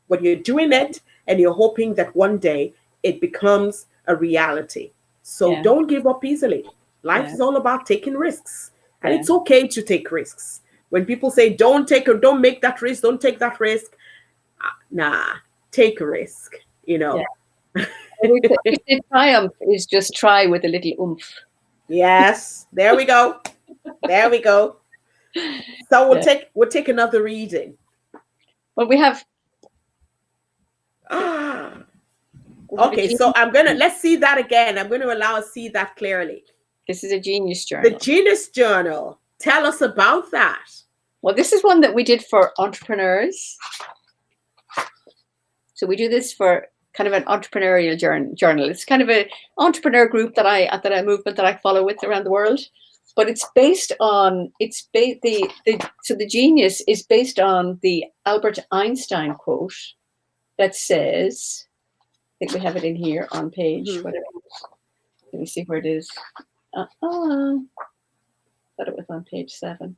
When you're doing it and you're hoping that one day it becomes a reality. So don't give up easily. Life is all about taking risks. And it's okay to take risks. When people say, don't make that risk, don't take that risk. Take a risk, The triumph is just try with a little oomph. Yes, there we go. So we'll take another reading. Well, we have. Okay, so let's see that again. I'm going to allow us to see that clearly. This is a Genius Journal. The Genius Journal. Tell us about that. Well, this is one that we did for entrepreneurs. So we do this for kind of an entrepreneurial journal. It's kind of an entrepreneur group that movement that I follow with around the world. But it's based on, so the genius is based on the Albert Einstein quote that says, I think we have it in here on page, whatever. Let me see where it is. I thought it was on page 7.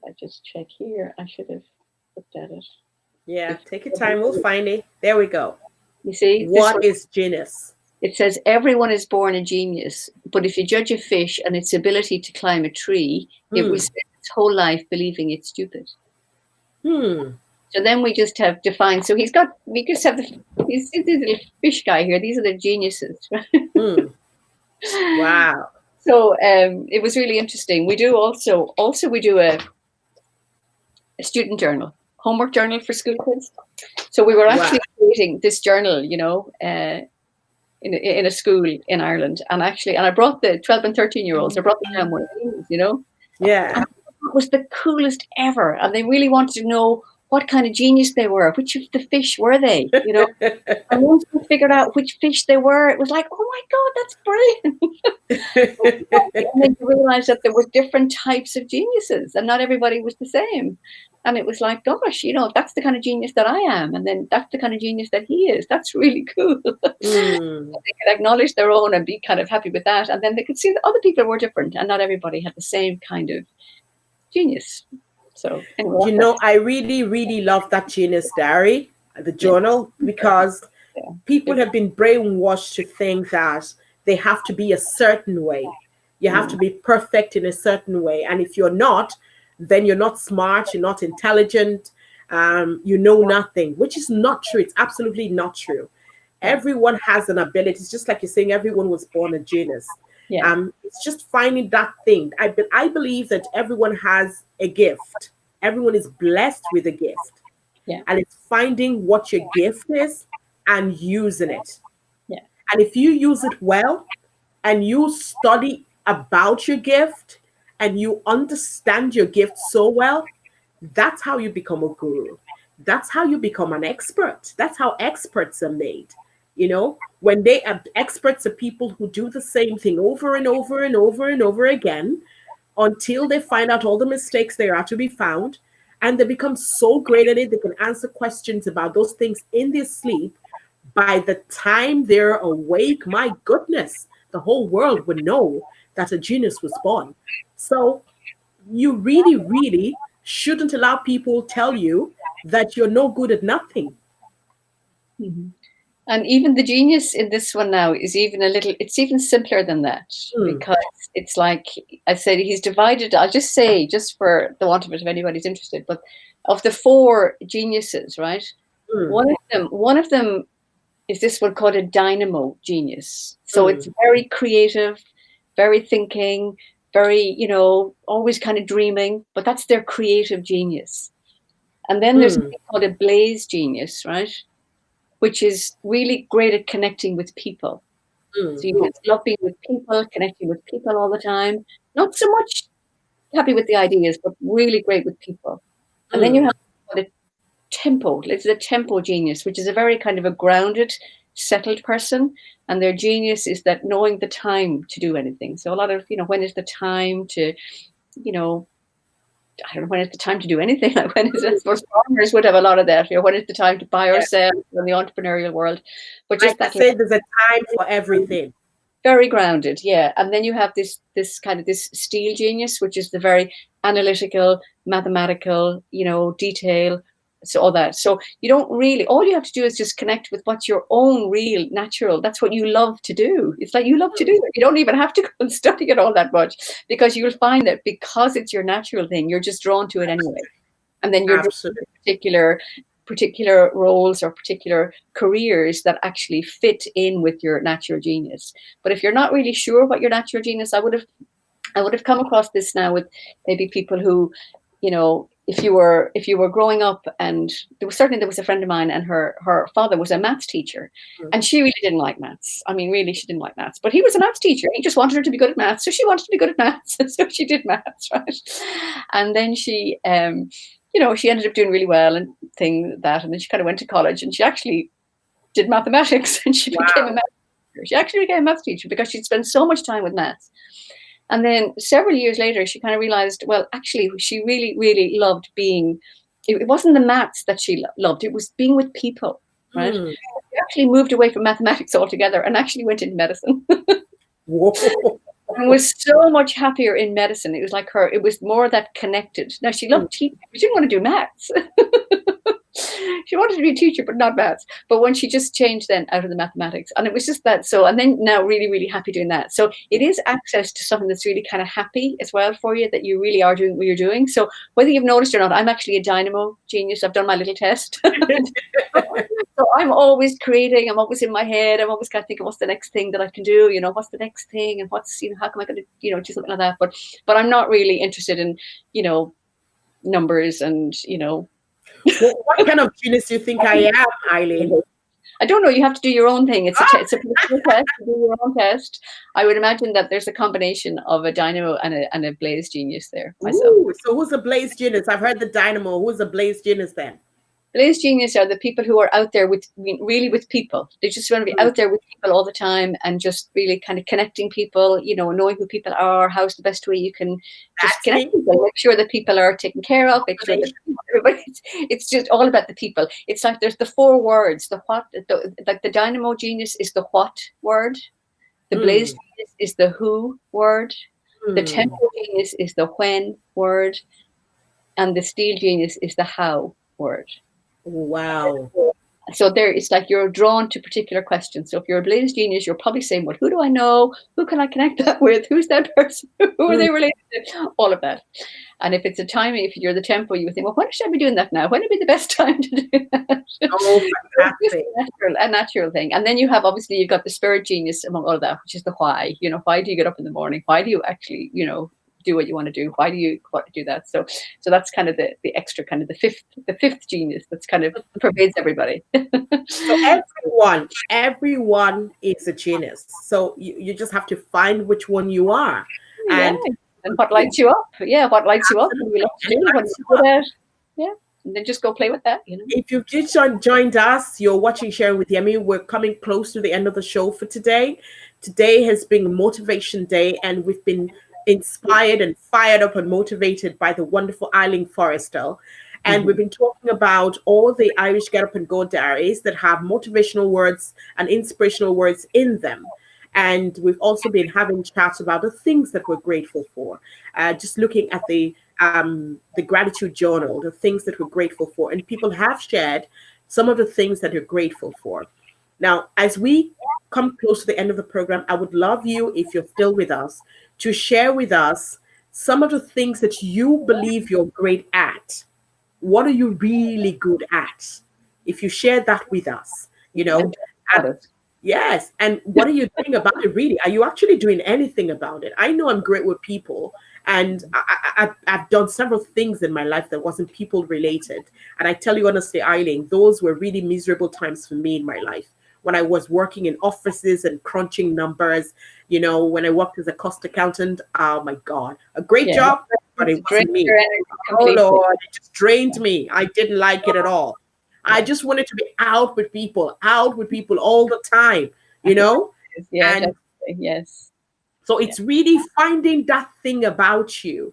I just check here. I should have looked at it. Yeah, take your time. We'll find it. There we go. You see? What is genius? It says, everyone is born a genius, but if you judge a fish on its ability to climb a tree, it will spend its whole life believing it's stupid. So then we just have defined. So we just have this little fish guy here. These are the geniuses. Wow. So it was really interesting. We do also we do a student journal, homework journal for school kids. So we were actually creating this journal, in a school in Ireland, and I brought the 12 and 13-year-olds. I brought them down one of these, Yeah. And it was the coolest ever, and they really wanted to know what kind of genius they were. Which of the fish were they? And once we figured out which fish they were, it was like, oh my God, that's brilliant. And then you realize that there were different types of geniuses, and not everybody was the same. And it was like, gosh, that's the kind of genius that I am, and then that's the kind of genius that he is. That's really cool. They could acknowledge their own and be kind of happy with that, and then they could see that other people were different, and not everybody had the same kind of genius. So anyway, I really, really love that genius diary, the journal, because people have been brainwashed to think that they have to be a certain way. You have to be perfect in a certain way. And if you're not, then you're not smart, you're not intelligent, you know nothing, which is not true. It's absolutely not true. Everyone has an ability. It's just like you're saying, everyone was born a genius. It's just finding that thing. I believe that everyone has a gift. Everyone is blessed with a gift. And it's finding what your gift is and using it. And if you use it well and you study about your gift and you understand your gift so well, that's how you become a guru. That's how you become an expert. That's how experts are made. When they are experts, are people who do the same thing over and over and over and over again until they find out all the mistakes there are to be found, and they become so great at it, they can answer questions about those things in their sleep. By the time they're awake, my goodness, the whole world would know that a genius was born. So you really, really shouldn't allow people tell you that you're no good at nothing. And even the genius in this one now is it's even simpler than that, because it's like I said, he's divided. I'll just say, just for the want of it, if anybody's interested, but of the 4 geniuses, right? One of them is this one called a dynamo genius. So it's very creative, very thinking, very, always kind of dreaming, but that's their creative genius. And then there's something called a blaze genius, right? Which is really great at connecting with people. So you love being with people, connecting with people all the time. Not so much happy with the ideas, but really great with people. And then you have the tempo. It's the tempo genius, which is a very kind of a grounded, settled person. And their genius is that knowing the time to do anything. So a lot of, when is the time to, I don't know when it's the time to do anything. Like when is it? I suppose farmers would have a lot of that. When is the time to buy or sell in the entrepreneurial world? But just I say there's a time for everything. Very grounded, yeah. And then you have this kind of this steel genius, which is the very analytical, mathematical, detail. So all that. So you don't really, all you have to do is just connect with what's your own real natural. That's what you love to do. It's like you love to do it. You don't even have to go and study it all that much, because you'll find that because it's your natural thing, you're just drawn to it anyway. And then you're particular roles or particular careers that actually fit in with your natural genius. But if you're not really sure what your natural genius, I would have come across this now with maybe people who, if you were growing up, and there was a friend of mine, and her father was a maths teacher, and she really didn't like maths. I mean, really, she didn't like maths. But he was a maths teacher. He just wanted her to be good at maths, so she wanted to be good at maths, and so she did maths, right? And then she, she ended up doing really well and that, and then she kind of went to college, and she actually did mathematics, and she became a maths teacher. She actually became a maths teacher because she'd spent so much time with maths. And then several years later, she kind of realized, well, actually, she really, really loved being, it wasn't the maths that she loved, it was being with people, right? She actually moved away from mathematics altogether and actually went into medicine. Whoa. And was so much happier in medicine. It was like it was more that connected. Now, she loved teaching, but she didn't want to do maths. She wanted to be a teacher, but not maths. But when she just changed then out of the mathematics, and it was just that. So, and then now really, really happy doing that. So it is access to something that's really kind of happy as well for you, that you really are doing what you're doing. So whether you've noticed or not, I'm actually a dynamo genius. I've done my little test. So I'm always creating. I'm always in my head. I'm always kind of thinking, what's the next thing that I can do? What's the next thing? And what's, how come I going to, do something like that? But I'm not really interested in, numbers and, Well, what kind of genius do you think I am, Eileen? I don't know. You have to do your own thing. It's a test. You do your own test. I would imagine that there's a combination of a dynamo and a blaze genius there. Myself. Ooh, so who's a blaze genius? I've heard the dynamo. Who's a blaze genius then? Blaze genius are the people who are out there with people. They just want to be out there with people all the time and just really kind of connecting people, knowing who people are, how's the best way you can just connect people, make sure that people are taken care of, make sure that everybody, it's just all about the people. It's like there's the 4 words, the what, like the dynamo genius is the what word, the blaze genius is the who word, the tempo genius is the when word, and the steel genius is the how word. Wow. So there, it's like you're drawn to particular questions. So if you're a blaze genius, you're probably saying, well, who do I know? Who can I connect that with? Who's that person? Who are they related to? All of that. And if it's a timing, if you're the tempo, you would think, well, when should I be doing that now? When would be the best time to do that? Oh, fantastic. A natural thing. And then you've got the spirit genius among all of that, which is the why. Why do you get up in the morning? Why do you actually, do what you want to do? Why do you want to do that? So that's kind of the extra, kind of the fifth genius that's kind of pervades everybody. So everyone is a genius. So you just have to find which one you are. And what lights you up. Yeah, what lights you up. And we love to do what you're good at. Yeah. And then just go play with that, If you've just joined us, you're watching Sharing with Yemi. We're coming close to the end of the show for today. Today has been Motivation Day, and we've been inspired and fired up and motivated by the wonderful Eileen Forrestal. And we've been talking about all the Irish Get Up and Go diaries that have motivational words and inspirational words in them. And we've also been having chats about the things that we're grateful for, just looking at the gratitude journal, the things that we're grateful for. And people have shared some of the things that they're grateful for. Now, as we come close to the end of the program, I would love you, if you're still with us, to share with us some of the things that you believe you're great at. What are you really good at? If you share that with us, yes. And what are you doing about it really? Are you actually doing anything about it? I know I'm great with people, and I've done several things in my life that wasn't people related. And I tell you honestly, Eileen, those were really miserable times for me in my life. When I was working in offices and crunching numbers, when I worked as a cost accountant, oh my God, a great job, but it wasn't me. Oh Lord, it just drained me. I didn't like it at all. I just wanted to be out with people all the time, Yeah, and yes. So it's really finding that thing about you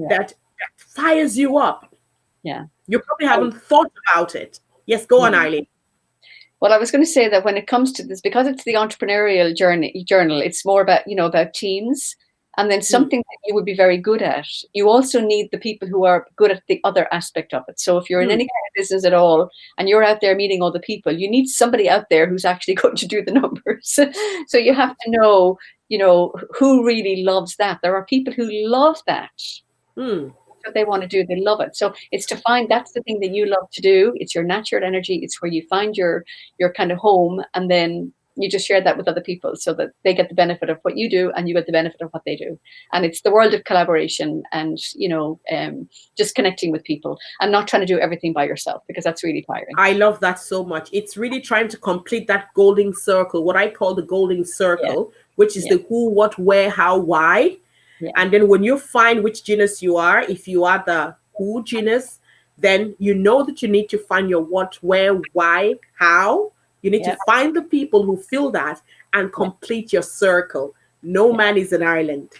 that fires you up. Yeah. You probably haven't thought about it. Yes, go on, Eileen. Well, I was going to say that when it comes to this, because it's the entrepreneurial journal, it's more about, about teams, and then something that you would be very good at. You also need the people who are good at the other aspect of it. So if you're in any kind of business at all, and you're out there meeting all the people, you need somebody out there who's actually going to do the numbers. So you have to know, who really loves that. There are people who love that. What they want to do, they love it. So it's to find, that's the thing that you love to do. It's your natural energy. It's where you find your kind of home, and then you just share that with other people so that they get the benefit of what you do and you get the benefit of what they do. And it's the world of collaboration and, just connecting with people and not trying to do everything by yourself, because that's really tiring. I love that so much. It's really trying to complete that golden circle, what I call the golden circle, which is the who, what, where, how, why. Yeah. And then when you find which genus you are, if you are the who genus, then you know that you need to find your what, where, why, how. You need to find the people who feel that and complete your circle. No man is an island.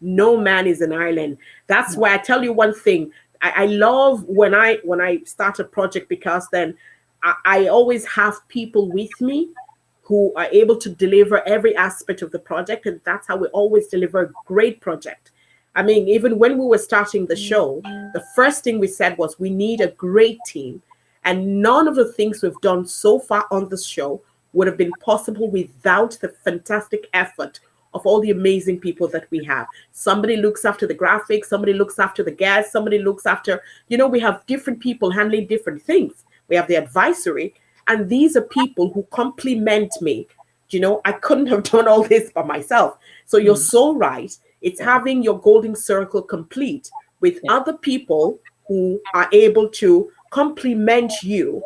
No man is an island. That's why I tell you one thing. I love when I start a project, because then I always have people with me who are able to deliver every aspect of the project. And that's how we always deliver a great project. I mean, even when we were starting the show, the first thing we said was we need a great team. And none of the things we've done so far on this show would have been possible without the fantastic effort of all the amazing people that we have. Somebody looks after the graphics, somebody looks after the guests, somebody looks after, we have different people handling different things. We have the advisory, and these are people who complement me. I couldn't have done all this by myself. So you're so right. It's having your golden circle complete with other people who are able to complement you.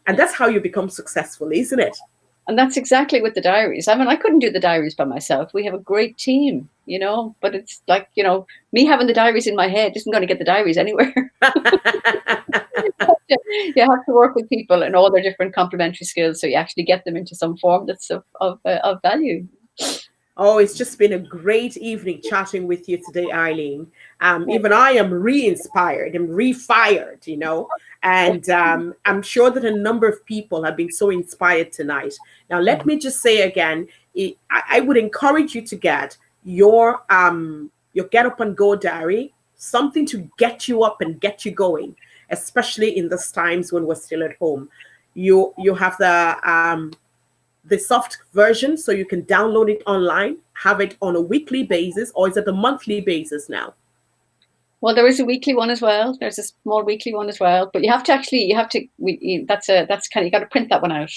And that's how you become successful, isn't it? And that's exactly with the diaries. I mean, I couldn't do the diaries by myself. We have a great team, but it's like, me having the diaries in my head isn't going to get the diaries anywhere. You have to work with people and all their different complementary skills, so you actually get them into some form that's of value. Oh, it's just been a great evening chatting with you today, Eileen. Even I am re-inspired and re-fired, and I'm sure that a number of people have been so inspired tonight. Now, let me just say again, I would encourage you to get your Get Up and Go diary, something to get you up and get you going, especially in these times when we're still at home. You have the soft version, so you can download it online, have it on a weekly basis, or is it a monthly basis now? Well, there is a weekly one as well. There's a small weekly one as well, but you got to print that one out.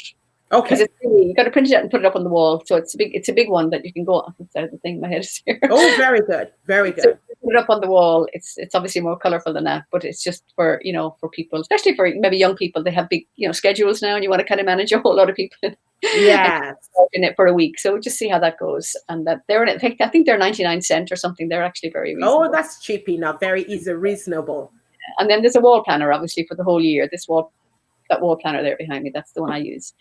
Okay. You got to print it out and put it up on the wall. So it's a big one that you can go on. The thing in my head is here. Oh, very good. Very good. So put it up on the wall. It's obviously more colorful than that, but it's just for, for people, especially for maybe young people. They have big, schedules now, and you want to kind of manage a whole lot of people. Yeah. In it for a week. So just see how that goes. And that I think they're 99 cents or something. They're actually very reasonable. Oh, that's cheap enough. Very easy, reasonable. And then there's a wall planner, obviously, for the whole year. That wall planner there behind me, that's the one I use.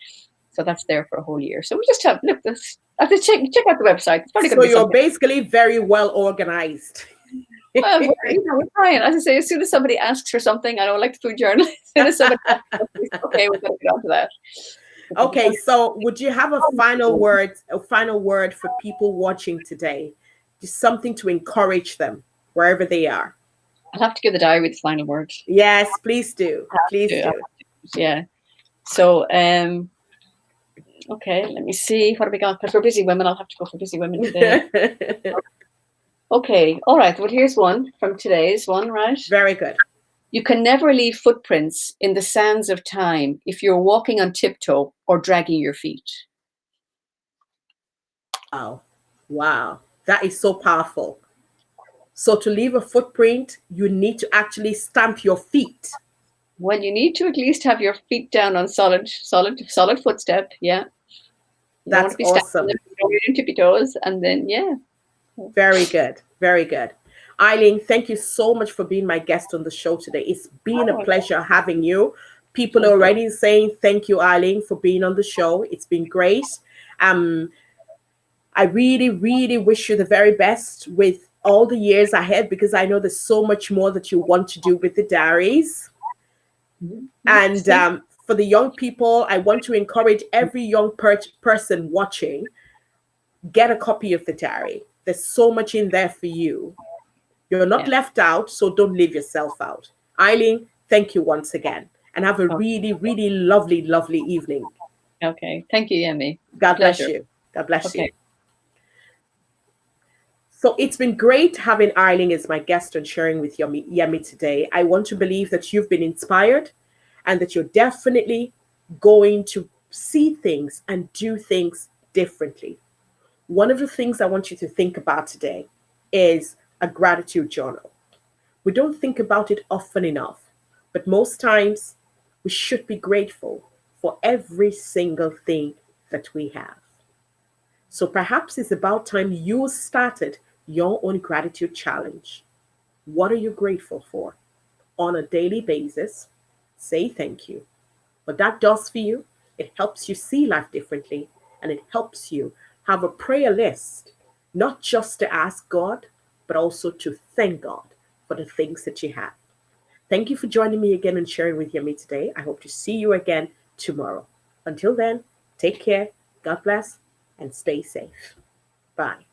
So that's there for a whole year. So we just have check out the website. It's probably so you're basically very well organized. Well, we're trying. As I say, as soon as somebody asks for something, I don't like the food journal. As soon as somebody asks, okay, we're going to get onto that. Okay, so would you have a final word for people watching today? Just something to encourage them wherever they are. I'll have to give the diary the final word. Yes, please do. Please do. Yeah. So, okay, let me see. What have we got? Because we're busy women. I'll have to go for busy women today. Okay. All right. Well, here's one from today's one, right? Very good. You can never leave footprints in the sands of time if you're walking on tiptoe or dragging your feet. Oh, wow. That is so powerful. So to leave a footprint, you need to actually stamp your feet. Well, you need to at least have your feet down on solid footstep. Yeah. That's awesome. You're in tippy toes, and then, yeah. Very good. Very good. Eileen, thank you so much for being my guest on the show today. It's been a pleasure having you. People are already saying thank you, Eileen, for being on the show. It's been great. I really, really wish you the very best with all the years ahead, because I know there's so much more that you want to do with the diaries. And for the young people, I want to encourage every young person watching, get a copy of the diary. There's so much in there for you. You're not left out, so don't leave yourself out. Eileen, thank you once again, and have a really, really lovely, lovely evening. Okay. Thank you, Yemi. God bless you. God bless you. So it's been great having Eileen as my guest and sharing with Yemi today. I want to believe that you've been inspired and that you're definitely going to see things and do things differently. One of the things I want you to think about today is a gratitude journal. We don't think about it often enough, but most times we should be grateful for every single thing that we have. So perhaps it's about time you started your own gratitude challenge. What are you grateful for? On a daily basis, say thank you. What that does for you, it helps you see life differently, and it helps you have a prayer list, not just to ask God, but also to thank God for the things that you have. Thank you for joining me again and sharing with Yemi today. I hope to see you again tomorrow. Until then, take care, God bless, and stay safe. Bye.